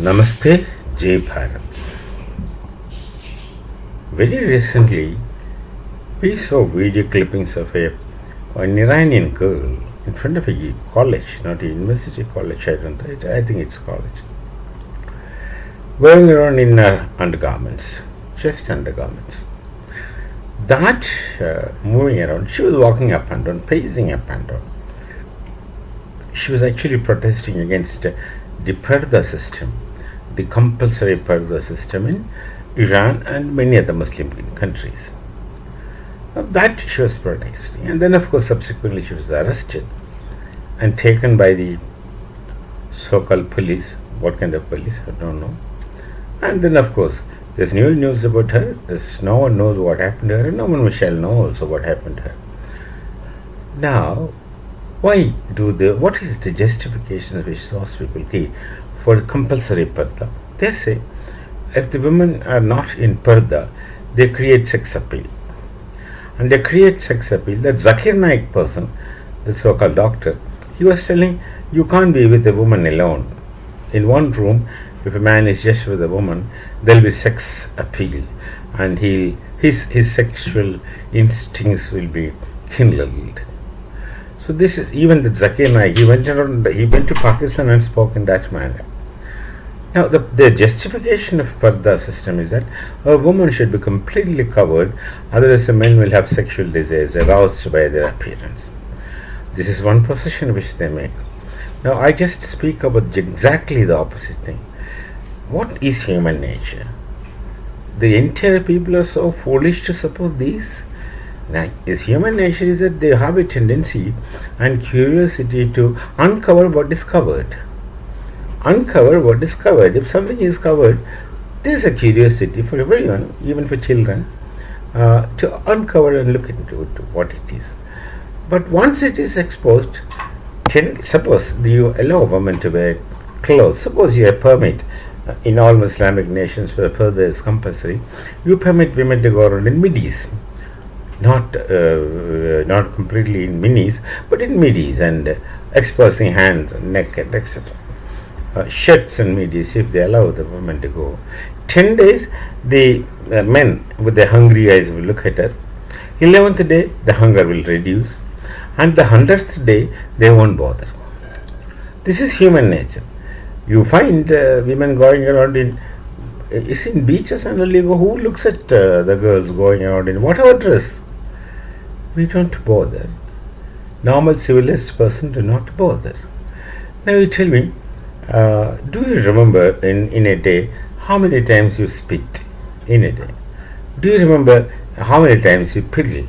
Namaste, Jai Bharat. Very recently, we saw video clippings of an Iranian girl in front of a college, not a university college, I don't know, I think it's college, wearing around in undergarments, just undergarments. That moving around, she was walking up and down, pacing up and down. She was actually protesting against the Purdah system, the compulsory Purdah system in Iran and many other Muslim countries. That she was protesting, and then of course subsequently she was arrested and taken by the so-called police. What kind of police? I don't know. And then of course there's new news about her. No one knows what happened to her, and no one shall know also what happened to her. Now, what is the justification which those people give for compulsory Purdah? They say if the women are not in Purdah, they create sex appeal. And they create sex appeal. That Zakir Naik person, the so-called doctor, he was telling you can't be with a woman alone. In one room, if a man is just with a woman, there will be sex appeal, and his sexual instincts will be kindled. So this is even the Zakir Naik. He went to Pakistan and spoke in that manner. Now the justification of Purdah system is that a woman should be completely covered, otherwise the men will have sexual desires aroused by their appearance. This is one position which they make. Now I just speak about exactly the opposite thing. What is human nature? The entire people are so foolish to support these. Now, human nature is that they have a tendency and curiosity to uncover what is covered. Uncover what is covered. If something is covered, there is a curiosity for everyone, even for children, to uncover and look into what it is. But once it is exposed, suppose you allow women to wear clothes. Suppose you have permit in all Islamic nations where Purdah is compulsory, you permit women to go around in midis, not completely in minis, but in midis, and exposing hands, neck, and etc. Shirts and midis, if they allow the women to go. 10 days, the men with their hungry eyes will look at her. 11th day, the hunger will reduce, and the 100th day, they won't bother. This is human nature. You find women going around in beaches and only who looks at the girls going around in whatever dress? We don't bother. Normal civilized person do not bother. Now you tell me, do you remember in a day how many times you spit in a day? Do you remember how many times you piddle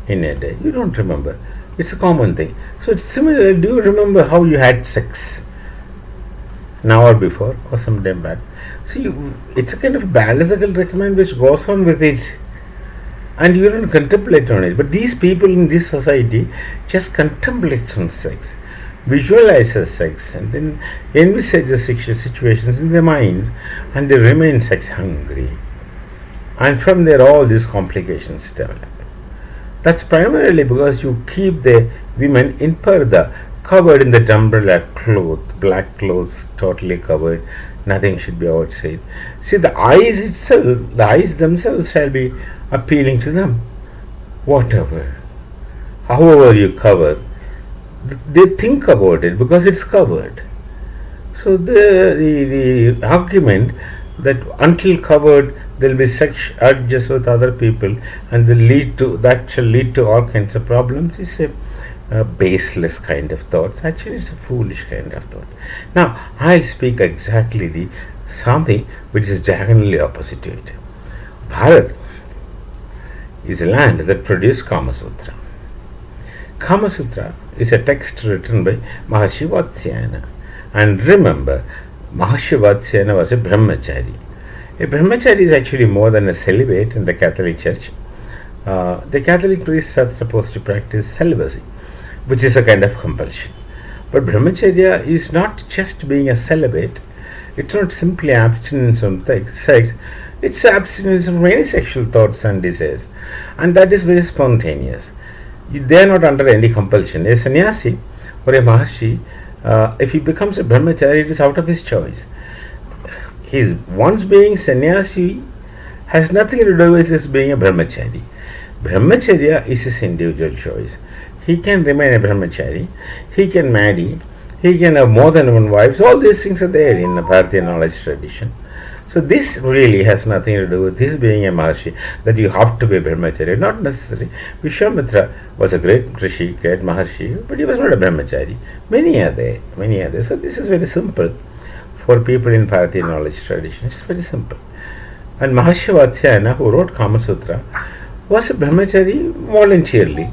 in a day? You don't remember. It's a common thing. So it's similar. Do you remember how you had sex? An hour before or some time back. See, it's a kind of biological recommend which goes on with it, and you don't contemplate on it. But these people in this society just contemplate on sex, visualizes sex, and then envisage the sexual situations in their minds, and they remain sex hungry. And from there, all these complications develop. That's primarily because you keep the women in Purdah, covered in the umbrella cloth, black clothes, totally covered. Nothing should be outside. See, the eyes themselves shall be appealing to them. Whatever, however you cover, they think about it because it's covered. So the argument that until covered there will be sex urges with other people and that shall lead to all kinds of problems is a baseless kind of thoughts. Actually, it's a foolish kind of thought. Now, I'll speak exactly something which is diagonally opposite to it. Bharat is a land that produced Kama Sutra. Kama Sutra is a text written by Maharishi Vatsyayana. And remember, Maharishi Vatsyayana was a brahmachari. A brahmachari is actually more than a celibate in the Catholic Church. The Catholic priests are supposed to practice celibacy, which is a kind of compulsion. But brahmacharya is not just being a celibate. It's not simply abstinence from sex. It's abstinence from any sexual thoughts and desires. And that is very spontaneous. They are not under any compulsion. A sannyasi or a maharshi, if he becomes a brahmachari, it is out of his choice. his once being sannyasi has nothing to do with his being a brahmachari. Brahmacharya is his individual choice. He can remain a brahmachari, he can marry, he can have more than one wife. All these things are there in the Bharatiya knowledge tradition. So this really has nothing to do with his being a Maharshi, that you have to be a brahmachari. Not necessary. Vishwamitra was a great Rishi, great Maharshi, but he was not a brahmachari. Many are there, many are there. So this is very simple for people in Bharatiya knowledge tradition. It's very simple. And Maharshi Vatsyayana, who wrote Kama Sutra, was a brahmachari voluntarily,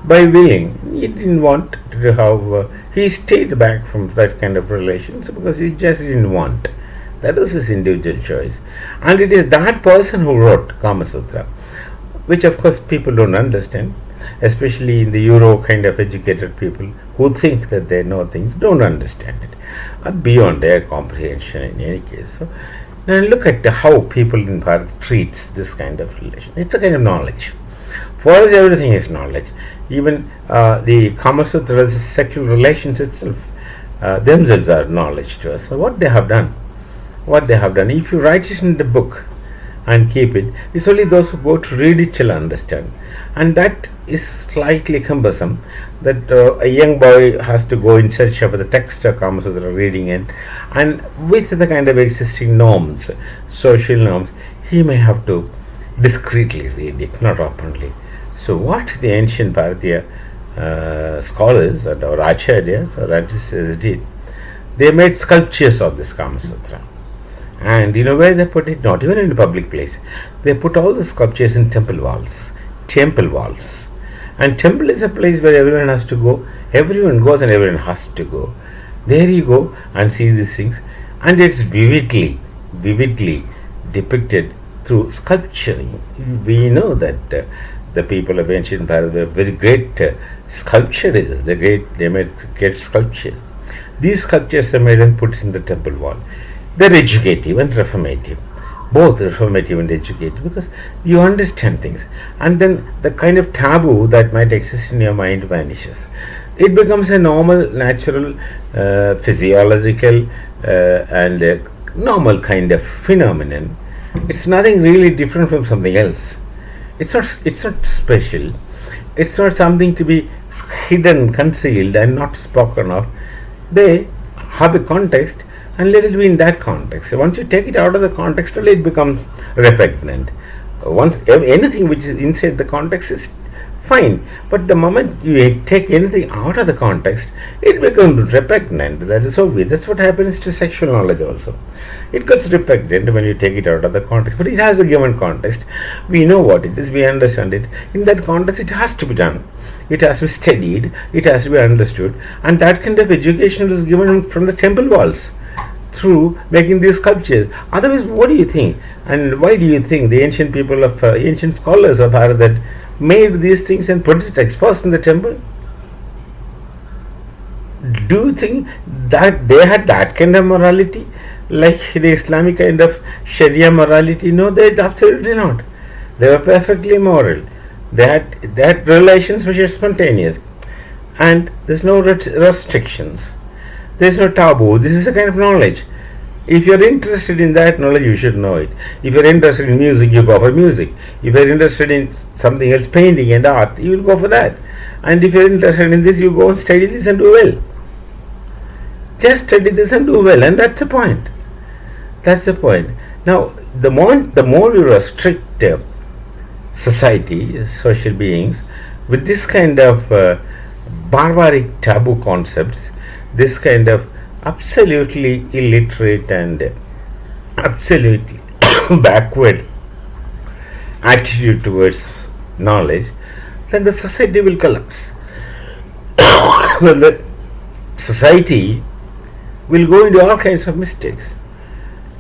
by willing. He didn't want to have, he stayed back from that kind of relations because he just didn't want. That was his individual choice. And it is that person who wrote Kama Sutra, which of course people don't understand, especially in the Euro kind of educated people who think that they know things, don't understand it, beyond their comprehension in any case. So now look at how people in Bharat treats this kind of relation. It's a kind of knowledge. For us, everything is knowledge. Even the Kama Sutra, the sexual relations itself, themselves are knowledge to us. So what they have done, if you write it in the book and keep it, it's only those who go to read it shall understand. And that is slightly cumbersome, that a young boy has to go in search of the text of Kama Sutra, reading it, and with the kind of existing norms, social norms, he may have to discreetly read it, not openly. So what the ancient Bharatiya scholars or acharyas or ancestors did, they made sculptures of this Kama Sutra. And you know where they put it? Not even in a public place. They put all the sculptures in temple walls. And temple is a place where everyone has to go. Everyone goes and everyone has to go. There you go and see these things. And it's vividly depicted through sculpturing. We know that the people of ancient Bharat were very great sculpturists. They made great sculptures. These sculptures are made and put in the temple wall. They're educative and reformative, both reformative and educative, because you understand things, and then the kind of taboo that might exist in your mind vanishes. It becomes a normal, natural, physiological and normal kind of phenomenon. It's nothing really different from something else. It's not special. It's not something to be hidden, concealed and not spoken of. They have a context, and let it be in that context. So once you take it out of the context, it becomes repugnant. Once anything which is inside the context is fine, but the moment you take anything out of the context, it becomes repugnant. That is obvious. That's what happens to sexual knowledge also. It gets repugnant when you take it out of the context, but it has a given context. We know what it is, we understand it. In that context, it has to be done. It has to be studied, it has to be understood, and that kind of education is given from the temple walls through making these sculptures. Otherwise, what do you think? And why do you think the ancient people of ancient scholars of Bharat that made these things and put it exposed in the temple? Do you think that they had that kind of morality, like the Islamic kind of Sharia morality? No, they absolutely not. They were perfectly moral. They had relations which are spontaneous, and there's no restrictions. There's no taboo. This is a kind of knowledge. If you're interested in that knowledge, you should know it. If you're interested in music, you go for music. If you're interested in something else, painting and art, you will go for that. And if you're interested in this, you go and study this and do well. Just study this and do well, and that's the point. That's the point. Now, the more you restrict society, social beings, with this kind of barbaric taboo concepts, this kind of absolutely illiterate and absolutely backward attitude towards knowledge, then the society will collapse. The society will go into all kinds of mistakes.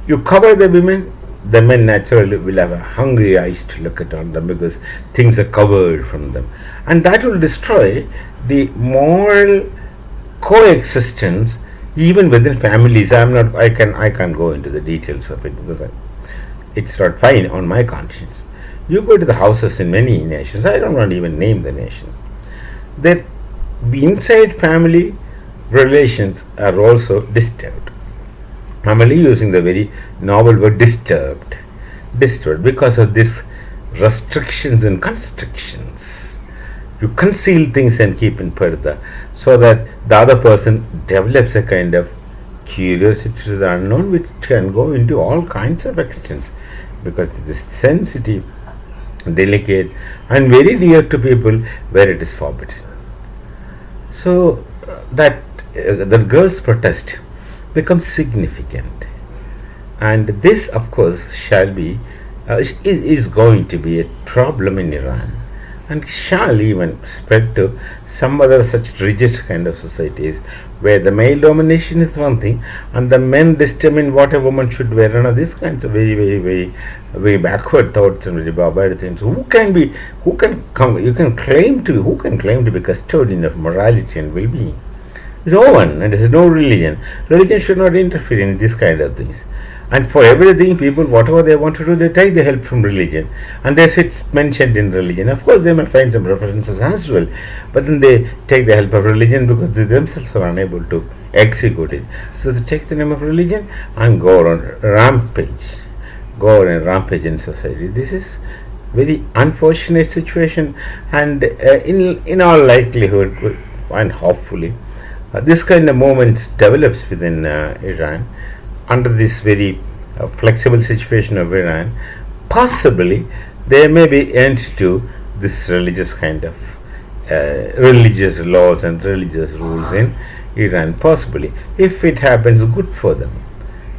You cover the women, the men naturally will have a hungry eyes to look at on them because things are covered from them, and that will destroy the moral coexistence even within families. I can't go into the details of it because it's not fine on my conscience. You go to the houses in many nations, I don't want to even name the nation, that the inside family relations are also disturbed. I'm only using the very novel word disturbed. Disturbed because of this restrictions and constrictions. You conceal things and keep in purdah so that the other person develops a kind of curiosity to the unknown, which can go into all kinds of extents because it is sensitive, delicate, and very dear to people where it is forbidden. So that the girls' protest becomes significant, and this, of course, shall be is going to be a problem in Iran, and shall even spread to some other such rigid kind of societies where the male domination is one thing and the men determine what a woman should wear, and these kinds of very backward thoughts and very barbaric things. Who can claim to be custodian of morality and well-being? No one, and there is no religion. Religion should not interfere in these kind of things. And for everything, people, whatever they want to do, they take the help from religion. And they say it's mentioned in religion. Of course, they may find some references as well. But then they take the help of religion because they themselves are unable to execute it. So they take the name of religion and go on rampage. Go on a rampage in society. This is very unfortunate situation. And in all likelihood, and hopefully, this kind of movement develops within Iran under this very flexible situation of Iran. Possibly there may be end to this religious kind of religious laws and religious rules in Iran. Possibly, if it happens, good for them.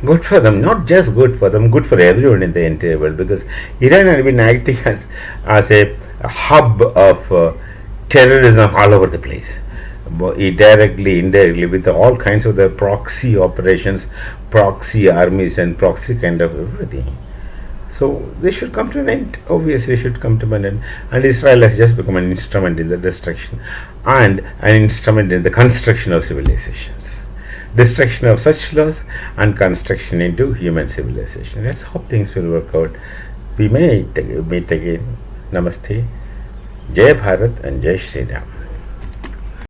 Good for them, not just good for them, good for everyone in the entire world, because Iran has been acting as a hub of terrorism all over the place. Directly, indirectly, with all kinds of the proxy operations, proxy armies, and proxy kind of everything. So they should come to an end. Obviously, should come to an end. And Israel has just become an instrument in the destruction and an instrument in the construction of civilizations. Destruction of such laws and construction into human civilization. Let's hope things will work out. We may meet again. Namaste. Jai Bharat and Jai Shri Ram.